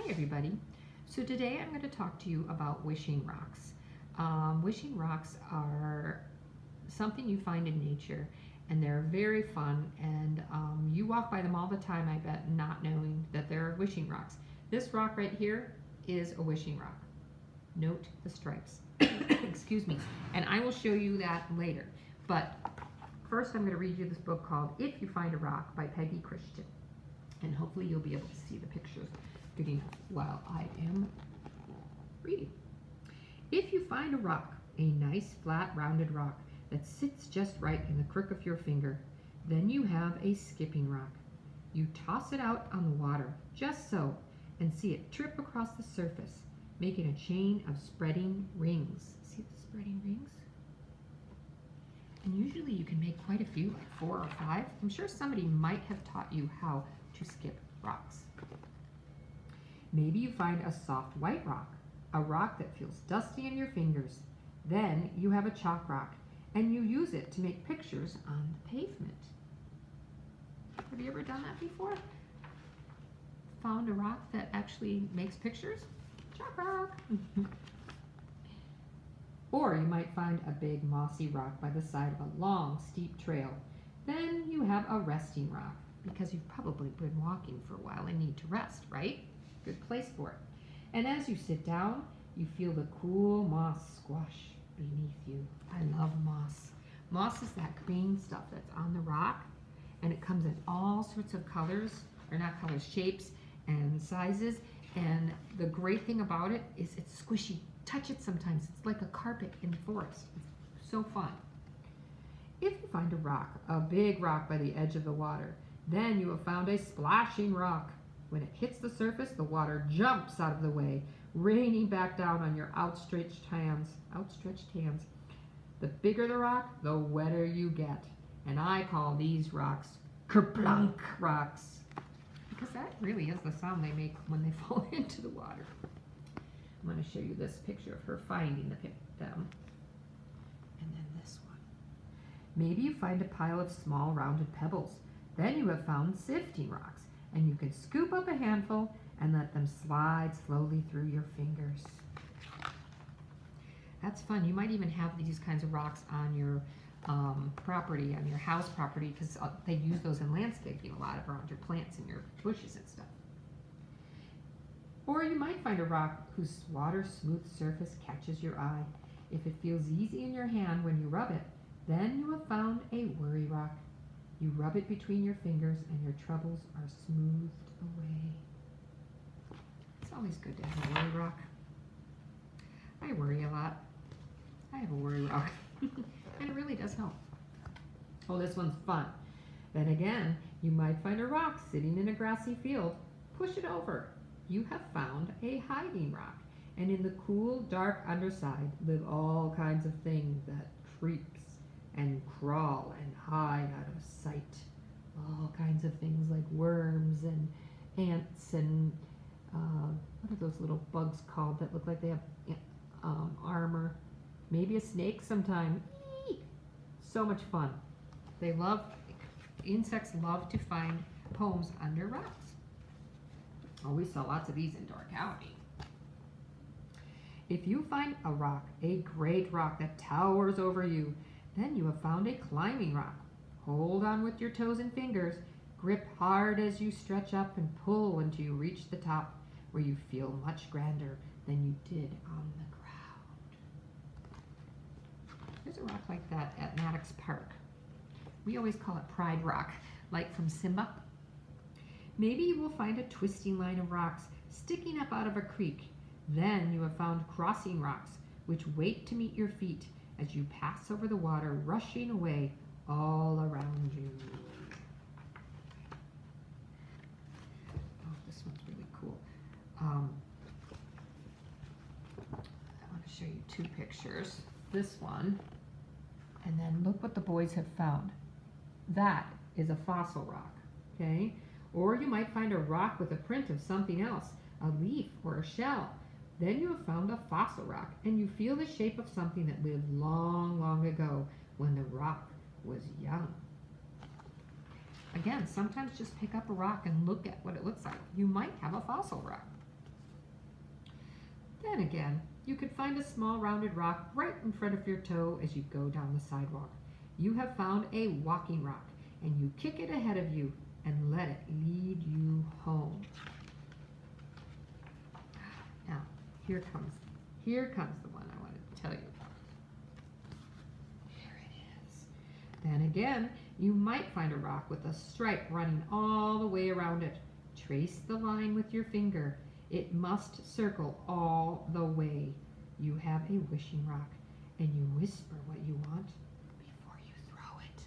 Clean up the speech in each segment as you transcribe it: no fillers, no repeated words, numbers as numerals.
Hi everybody. So today I'm going to talk to you about wishing rocks. Wishing rocks are something you find in nature and they're very fun and you walk by them all the time, I bet, not knowing that they're wishing rocks. This rock right here is a wishing rock. Note the stripes. Excuse me. And I will show you that later. But first I'm going to read you this book called If You Find a Rock by Peggy Christian. And hopefully you'll be able to see the pictures good enough while I am reading. If you find a rock, a nice flat rounded rock that sits just right in the crook of your finger, then you have a skipping rock. You toss it out on the water, just so, and see it trip across the surface, making a chain of spreading rings. See the spreading rings? And usually you can make quite a few, like 4 or 5. I'm sure somebody might have taught you how to skip rocks. Maybe you find a soft white rock, a rock that feels dusty in your fingers. Then you have a chalk rock, and you use it to make pictures on the pavement. Have you ever done that before? Found a rock that actually makes pictures? Chalk rock! Or you might find a big mossy rock by the side of a long, steep trail. Then you have a resting rock, because you've probably been walking for a while and need to rest, right? Good place for it. And as you sit down, you feel the cool moss squash beneath you. I love moss. Moss is that green stuff that's on the rock, and it comes in all sorts of colors, or not colors, shapes and sizes. And the great thing about it is it's squishy. Touch it sometimes. It's like a carpet in the forest. It's so fun. If you find a rock, a big rock by the edge of the water, then you have found a splashing rock. When it hits the surface, the water jumps out of the way, raining back down on your outstretched hands. The bigger the rock, the wetter you get. And I call these rocks kerplunk rocks, because that really is the sound they make when they fall into the water. I'm going to show you this picture of her finding them. And then this one. Maybe you find a pile of small rounded pebbles. Then you have found sifting rocks, and you can scoop up a handful and let them slide slowly through your fingers. That's fun. You might even have these kinds of rocks on your property, on your house property, because they use those in landscaping a lot around your plants and your bushes and stuff. Or you might find a rock whose water-smooth surface catches your eye. If it feels easy in your hand when you rub it, then you have found a worry rock. You rub it between your fingers and your troubles are smoothed away. It's always good to have a worry rock. I worry a lot. I have a worry rock. And it really does help. Oh, this one's fun. Then again, you might find a rock sitting in a grassy field. Push it over. You have found a hiding rock. And in the cool, dark underside live all kinds of things that creeps and crawl and hide out of sight. All kinds of things like worms and ants and what are those little bugs called that look like they have armor? Maybe a snake sometime. Eee! So much fun. Insects love to find homes under rocks. Oh, we saw lots of these in Door County. If you find a rock, a great rock that towers over you, then you have found a climbing rock. Hold on with your toes and fingers. Grip hard as you stretch up and pull until you reach the top, where you feel much grander than you did on the ground. There's a rock like that at Maddox Park. We always call it Pride Rock, like from Simba. Maybe you will find a twisting line of rocks sticking up out of a creek. Then you have found crossing rocks, which wait to meet your feet as you pass over the water, rushing away all around you. Oh, this one's really cool. I want to show you 2 pictures. This one, and then look what the boys have found. That is a fossil rock, okay? Or you might find a rock with a print of something else, a leaf or a shell. Then you have found a fossil rock, and you feel the shape of something that lived long, long ago when the rock was young. Again, sometimes just pick up a rock and look at what it looks like. You might have a fossil rock. Then again, you could find a small rounded rock right in front of your toe as you go down the sidewalk. You have found a walking rock, and you kick it ahead of you and let it lead you home. Now, here comes the one I wanted to tell you about. Here it is. Then again, you might find a rock with a stripe running all the way around it. Trace the line with your finger. It must circle all the way. You have a wishing rock, and you whisper what you want before you throw it.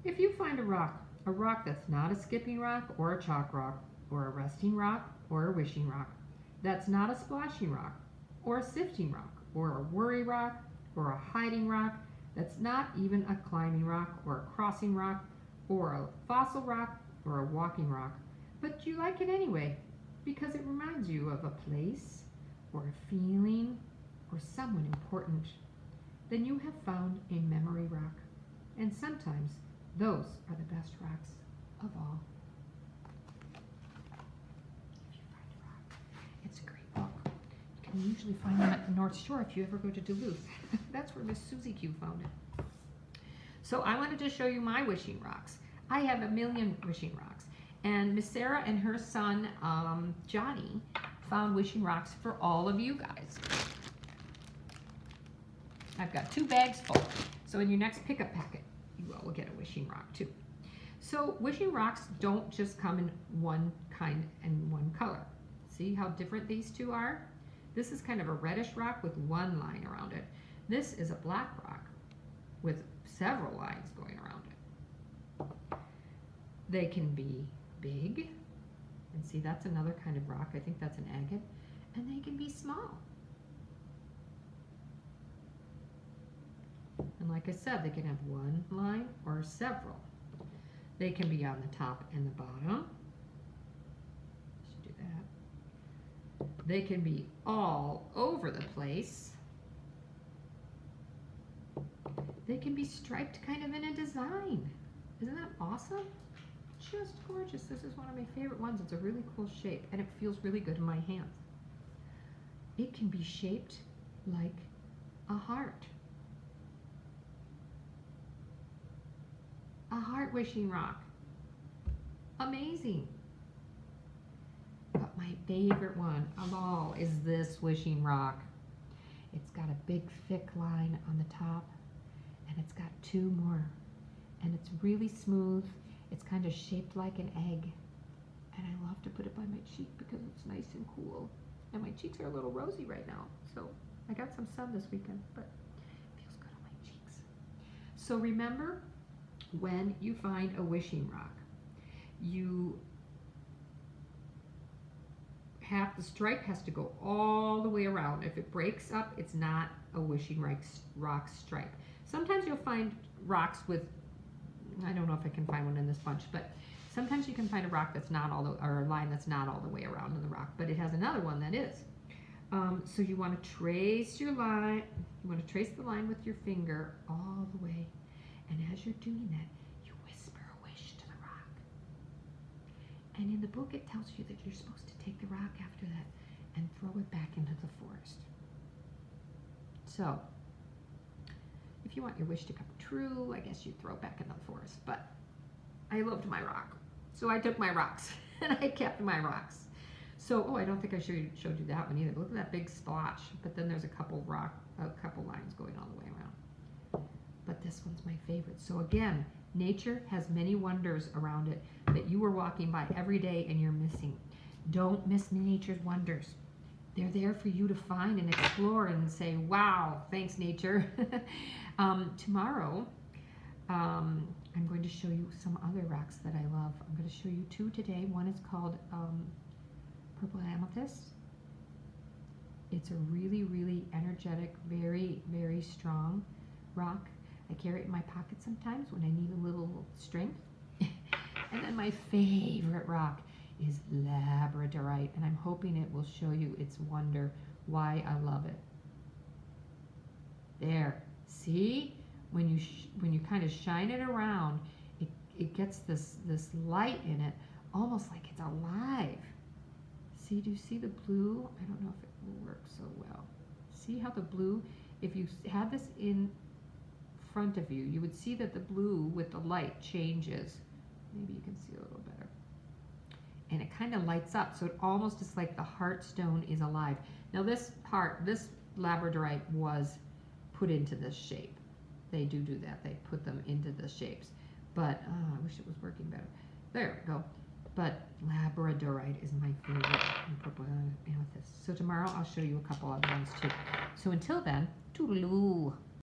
If you find a rock that's not a skipping rock or a chalk rock or a resting rock or a wishing rock, that's not a splashing rock or a sifting rock or a worry rock or a hiding rock, that's not even a climbing rock or a crossing rock or a fossil rock or a walking rock, but you like it anyway because it reminds you of a place or a feeling or someone important, then you have found a memory rock. And sometimes those are the best rocks of all. If you find a rock, it's a great book. You can usually find them at the North Shore if you ever go to Duluth. That's where Miss Susie Q found it. So I wanted to show you my wishing rocks. I have a million wishing rocks. And Miss Sarah and her son, Johnny, found wishing rocks for all of you guys. I've got 2 bags full. So in your next pickup packet, you will get a wishing rock too. So wishing rocks don't just come in one kind and one color. See how different these two are? This is kind of a reddish rock with one line around it. This is a black rock with several lines going around it. They can be big, and see that's another kind of rock. I think that's an agate. And they can be small. And like I said, they can have one line or several. They can be on the top and the bottom. Should do that. They can be all over the place. They can be striped kind of in a design. Isn't that awesome? Just gorgeous. This is one of my favorite ones. It's a really cool shape and it feels really good in my hands. It can be shaped like a heart. A heart wishing rock. Amazing. But my favorite one of all is this wishing rock. It's got a big thick line on the top and it's got 2 more. And it's really smooth. It's kind of shaped like an egg. And I love to put it by my cheek because it's nice and cool. And my cheeks are a little rosy right now. So I got some sun this weekend, but it feels good on my cheeks. So remember, when you find a wishing rock, the stripe has to go all the way around. If it breaks up, it's not a wishing rock stripe. Sometimes you'll find rocks with, I don't know if I can find one in this bunch, but sometimes you can find a rock that's not or a line that's not all the way around in the rock, but it has another one that is. So you want to trace your line, you want to trace the line with your finger all the way. And as you're doing that, you whisper a wish to the rock. And in the book, it tells you that you're supposed to take the rock after that and throw it back into the forest. So, if you want your wish to come true, I guess you'd throw it back into the forest. But I loved my rock. So I took my rocks and I kept my rocks. So, I don't think I showed you that one either. Look at that big splotch. But then there's a couple lines going all the way around. But this one's my favorite. So again, nature has many wonders around it that you are walking by every day and you're missing. Don't miss nature's wonders. They're there for you to find and explore and say, wow, thanks nature. Tomorrow, I'm going to show you some other rocks that I love. I'm going to show you 2 today. One is called Purple Amethyst. It's a really, really energetic, very, very strong rock. I carry it in my pocket sometimes when I need a little strength. And then my favorite rock is Labradorite, and I'm hoping it will show you its wonder, why I love it. There, see? When you kind of shine it around, it gets this light in it, almost like it's alive. See, do you see the blue? I don't know if it will work so well. See how the blue, if you had this in front of you, you would see that the blue with the light changes. Maybe you can see a little better. And it kind of lights up, so it almost is like the heart stone is alive. Now this labradorite was put into this shape. They do that. They put them into the shapes. But I wish it was working better. There we go. But labradorite is my favorite. And purple amethyst. So tomorrow I'll show you a couple other ones too. So until then, toodaloo.